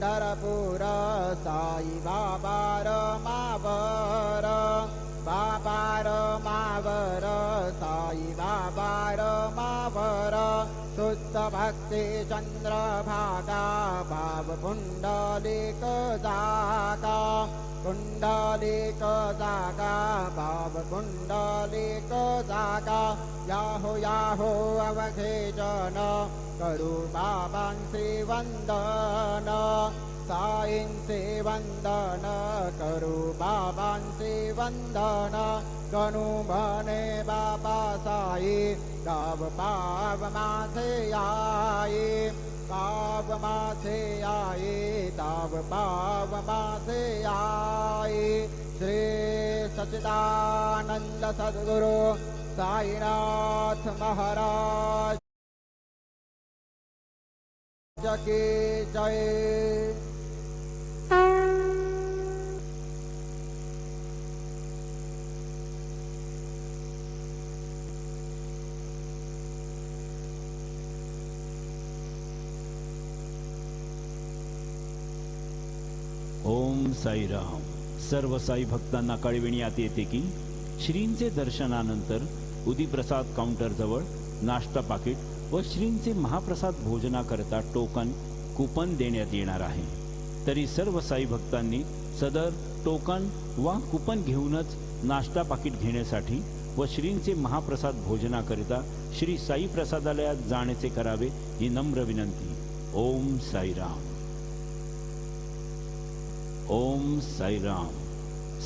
पंढरपूर साई बाबा रमावर, बाबा रमावर साई बाबा रमावर, शुद्ध भक्ती चंद्रभागा भाव पुंडलिक जागा, पुंडलिक जागा भाव पुंडलिक जागा, याहो याहो अवघे जन करू बाबांचे वंदन, साईंचे वंदन करू बाबांचे वंदन, गणू म्हणे बाबा साई गाव पाव माझे आई, पाव माझे आई ताव पाव माझे आई, श्री सच्चिदानंद सद्गुरु साईनाथ महाराज की जय। ओम साईराम। सर्व साई भक्तांना कळविण्यात येते की श्रींचे दर्शनानंतर उदीप्रसाद काउंटर जवळ नाश्ता पाकिट व श्रींचे महाप्रसाद भोजनाकरता टोकन कूपन देण्यात येणार आहे। तरी सर्व साई भक्तांनी सदर टोकन वा कूपन घेऊनच नाश्ता पाकिट घेण्यासाठी व श्रींचे महाप्रसाद भोजनाकरिता श्री साई प्रसादालयात जाण्याचे करावे ही नम्र विनंती। ओम साईराम। ओम साईराम।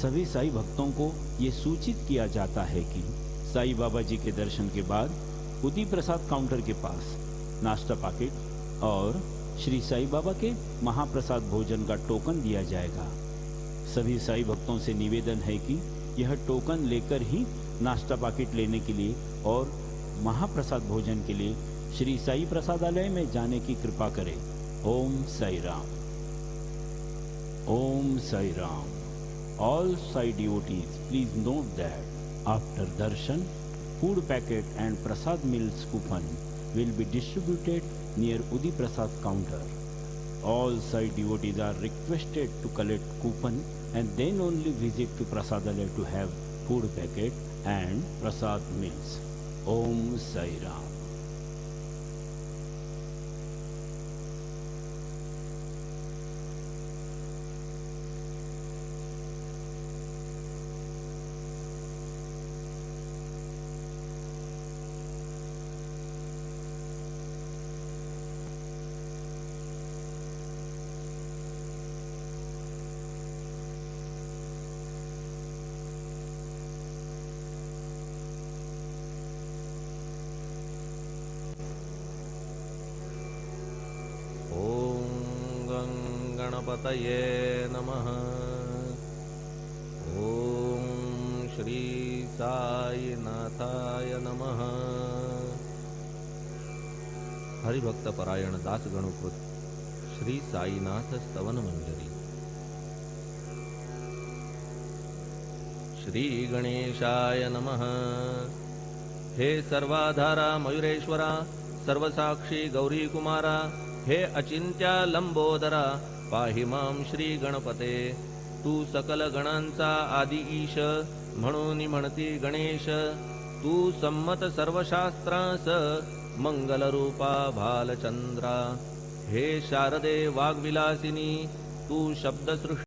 सभी साई भक्तों को ये सूचित किया जाता है कि साई बाबा जी के दर्शन के बाद उदी प्रसाद काउंटर के पास नाश्ता पाकिट और श्री साई बाबा के महाप्रसाद भोजन का टोकन दिया जाएगा। सभी साई भक्तों से निवेदन है कि यह टोकन लेकर ही नाश्ता पाकिट लेने के लिए और महाप्रसाद भोजन के लिए श्री साई प्रसादालय में जाने की कृपा करें। ओम Sai Ram. Om Sai Ram. All Sai devotees, please note that after darshan, food packet and prasad meals coupon will be distributed near Udi Prasad counter. All Sai devotees are requested to collect coupon and then only visit to Prasadalaya to have food packet and prasad meals. Om Sai Ram. गणपतये नमः। ओम श्री साईनाथाय नमः। हरिभक्त परायण दास गणुकृत श्री साईनाथ स्तवन मंजरी। श्री गणेशाय नमः। हे सर्वाधारा मयुरेश्वरा, सर्वसाक्षी गौरी कुमारा, हे अचिंत्या लंबोदरा, पाहि मां श्री गणपते। तू सकल गणांचा आदि ईश, म्हणून म्हणती गणेश। तू संमत सर्व शास्त्रांस, मंगल रूपा भालचंद्रा। हे शारदे वाग्विलासिनी, तू शब्द सृष्टी